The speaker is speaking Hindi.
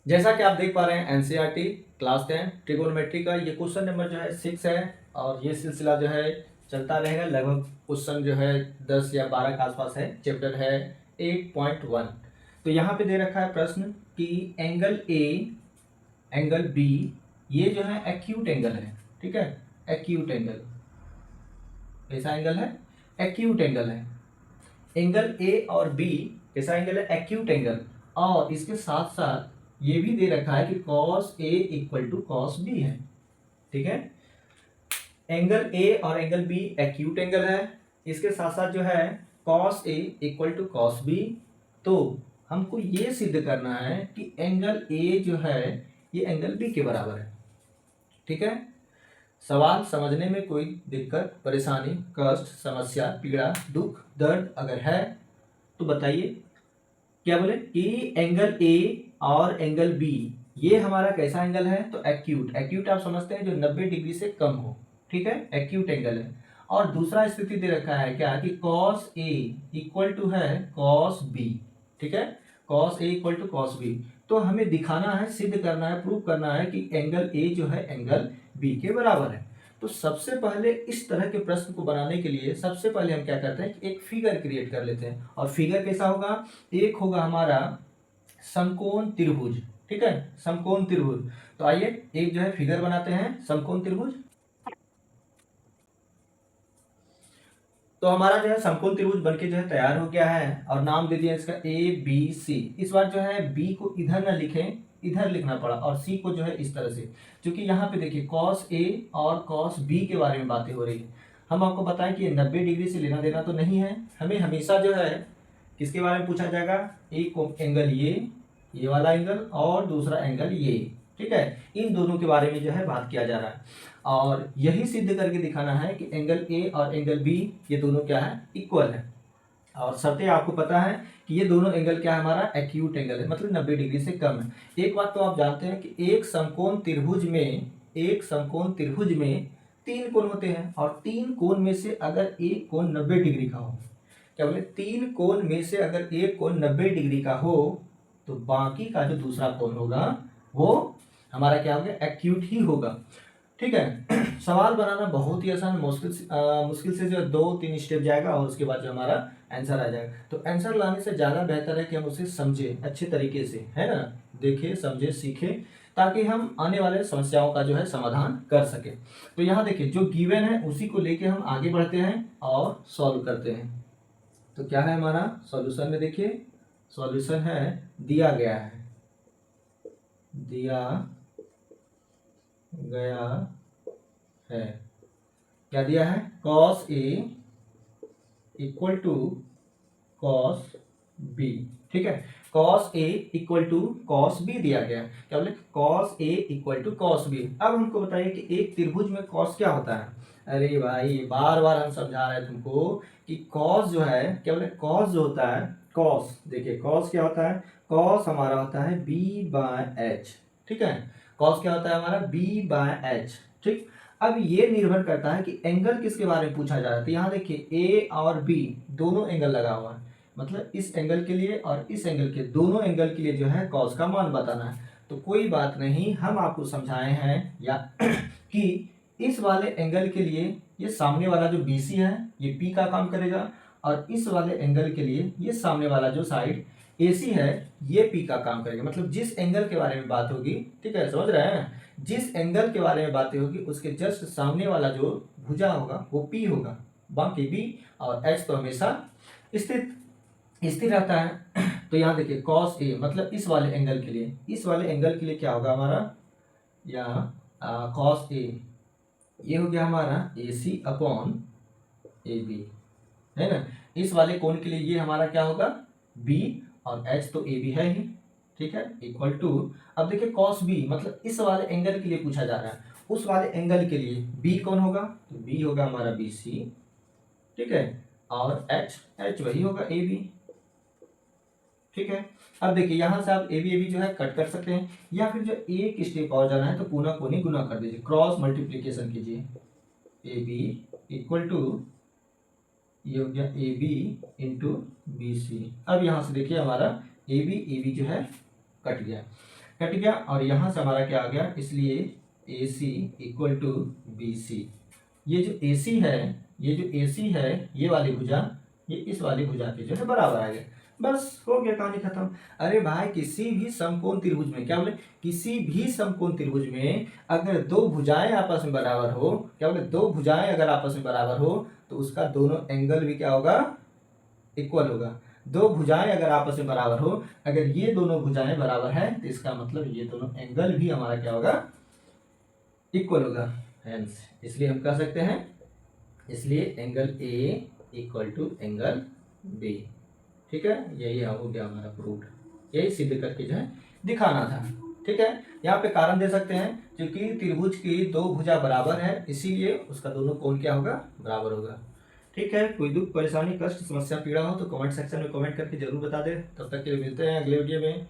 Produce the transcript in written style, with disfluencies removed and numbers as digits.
जैसा कि आप देख पा रहे हैं एनसीईआरटी क्लास 10 ट्रिगोनोमेट्री का ये क्वेश्चन नंबर जो है 6 है और ये सिलसिला जो है चलता रहेगा। लगभग क्वेश्चन जो है 10 या 12 के आसपास है। चैप्टर है 8.1। तो यहाँ पे दे रखा है प्रश्न कि एंगल ए एंगल बी ये जो है एक्यूट एंगल है। ठीक है, एक्यूट एंगल कैसा एंगल है? एक्यूट एंगल है। एंगल ए और बी कैसा एंगल है? Acute angle. और इसके साथ साथ ये भी दे रखा है कि cos A equal to cos B है। ठीक है, एंगल ए और एंगल बी एक्यूट एंगल है। इसके साथ साथ जो है cos A equal to cos B. तो हमको ये सिद्ध करना है कि एंगल ए जो है ये एंगल बी के बराबर है। ठीक है, सवाल समझने में कोई दिक्कत, परेशानी, कष्ट, समस्या, पीड़ा, दुख, दर्द अगर है तो बताइए। क्या बोले कि एंगल ए और एंगल बी ये हमारा कैसा एंगल है? तो एक्यूट। एक्यूट आप समझते हैं जो 90 डिग्री से कम हो। ठीक है, एक्यूट एंगल है। और दूसरा स्थिति दे रखा है क्या कि कॉस ए इक्वल टू है कॉस बी। ठीक है, cos A equal to cos B. तो हमें दिखाना है, सिद्ध करना है, प्रूव करना है कि एंगल ए जो है एंगल बी के बराबर है। तो सबसे पहले इस तरह के प्रश्न को बनाने के लिए सबसे पहले हम क्या करते हैं कि एक फिगर क्रिएट कर लेते हैं। और फिगर कैसा होगा? एक होगा हमारा समकोण त्रिभुज। ठीक है, समकोण त्रिभुज। तो आइए एक जो है फिगर बनाते हैं समकोण त्रिभुज। तो हमारा जो है समकोण त्रिभुज बनके जो है तैयार हो गया है और नाम दे दिया इसका ए बी सी। इस बार जो है बी को इधर ना लिखें, इधर लिखना पड़ा, और सी को जो है इस तरह से, क्योंकि यहाँ पे देखिए कॉस ए और कॉस बी के बारे में बातें हो रही है। हम आपको बताएं कि ये 90 डिग्री से लेना देना तो नहीं है। हमें हमेशा जो है किसके बारे में पूछा जाएगा? एक एंगल ये वाला एंगल और दूसरा एंगल ये। ठीक है, इन दोनों के बारे में जो है बात किया जा रहा है और यही सिद्ध करके दिखाना है कि एंगल ए और एंगल बी ये दोनों क्या है? इक्वल है। और शर्तें आपको पता है कि ये दोनों एंगल क्या है? हमारा एक्यूट एंगल है, मतलब 90 डिग्री से कम है। एक बात तो आप जानते हैं कि एक समकोण त्रिभुज में 3 कोण होते हैं और 3 कोण में से अगर एक कोण 90 डिग्री का हो, क्या बोले? 3 कोण में से अगर एक कोण 90 डिग्री का हो तो बाकी का जो दूसरा कोण होगा वो हमारा क्या होगा? एक्यूट ही होगा। ठीक है, सवाल बनाना बहुत ही आसान, मुश्किल से जो 2-3 स्टेप जाएगा और उसके बाद जो हमारा आंसर आ जाएगा। तो आंसर लाने से ज़्यादा बेहतर है कि हम उसे समझें अच्छे तरीके से, है ना, देखें, समझें, सीखें, ताकि हम आने वाले समस्याओं का जो है समाधान कर सकें। तो यहाँ देखिए जो गिवन है उसी को लेके हम आगे बढ़ते हैं और सॉल्व करते हैं। तो क्या है हमारा सॉल्यूशन में? देखिए सॉल्यूशन है, दिया गया है। क्या दिया है? Cos A equal to cos B. ठीक है, cos A equal to cos B दिया गया। क्या बोले? Cos A equal to cos B. अब हमको बताइए कि एक त्रिभुज में कॉस क्या होता है? अरे भाई बार बार हम समझा रहे हैं तुमको कि कॉस जो है, क्या बोले, कॉस जो होता है, कॉस देखिए कॉस क्या होता है? कॉस हमारा होता है बी बाय एच। ठीक है, कॉस क्या होता है हमारा? B by H. ठीक, अब ये निर्भर करता है कि एंगल किसके बारे में पूछा जा रहा है। तो यहाँ देखिए ए और बी दोनों एंगल लगा हुआ है, मतलब इस एंगल के लिए और इस एंगल के, दोनों एंगल के लिए जो है कॉस का मान बताना है। तो कोई बात नहीं, हम आपको समझाए हैं या कि इस वाले एंगल के लिए ये सामने वाला जो BC है ये P का काम करेगा और इस वाले एंगल के लिए ये सामने वाला जो साइड AC है ये P का काम करेगा। मतलब जिस एंगल के बारे में बात होगी, ठीक है, समझ रहे हैं, जिस एंगल के बारे में बातें होगी उसके जस्ट सामने वाला जो भुजा होगा वो P होगा, बाकी B और H तो हमेशा स्थिर रहता है। तो यहाँ देखिए cos A मतलब इस वाले एंगल के लिए, इस वाले एंगल के लिए क्या होगा हमारा? यहाँ cos A ये हो गया हमारा AC अपॉन AB, है ना। इस वाले कोण के लिए ये हमारा क्या होगा? B और H तो AB है ही। ठीक है, इक्वल टू, अब देखिए cos B मतलब इस वाले एंगल के लिए पूछा जा रहा है, उस वाले एंगल के लिए B कौन होगा? तो B होगा हमारा BC। ठीक है, और H वही होगा AB। ठीक है, अब देखिए यहां से आप AB जो है कट कर सकते हैं, या फिर जो एक स्टेप और जाना है तो पुनः कोनी गुना कर दीजिए, क्रॉस मल्टीप्लीकेशन कीजिए। AB इक्वल टू ये हो गया AB इंटू BC। अब यहां से देखिए हमारा AB जो है कट गया। कट गया और यहाँ से हमारा क्या आ गया, इसलिए ए सी इक्वल टू बी सी। ये जो ए सी है, ये जो ए सी है, ये वाली भुजा ये इस वाली भुजा के जो है बराबर आ गया। बस हो गया, कहानी खत्म। अरे भाई किसी भी समकोण त्रिभुज में, क्या बोले, किसी भी समकोण त्रिभुज में अगर दो भुजाएं आपस में बराबर हो, क्या बोले, दो भुजाएं अगर आपस में बराबर हो तो उसका दोनों एंगल भी क्या होगा, इक्वल होगा। दो भुजाएं अगर आपस में बराबर हो, अगर ये दोनों भुजाएं बराबर है तो इसका मतलब ये दोनों एंगल भी हमारा क्या होगा, इक्वल होगा। हेंस इसलिए हम कह सकते हैं, इसलिए angle A equal to angle B. ठीक है, यही हो गया हमारा प्रूफ, यही सिद्ध करके जो है दिखाना था। ठीक है, यहाँ पे कारण दे सकते हैं, क्योंकि त्रिभुज की दो भुजा बराबर है इसीलिए उसका दोनों कोण क्या होगा, बराबर होगा। ठीक है, कोई दुख परेशानी कष्ट समस्या पीड़ा हो तो कमेंट सेक्शन में कमेंट करके जरूर बता दे। तब तक के लिए मिलते हैं अगले वीडियो में।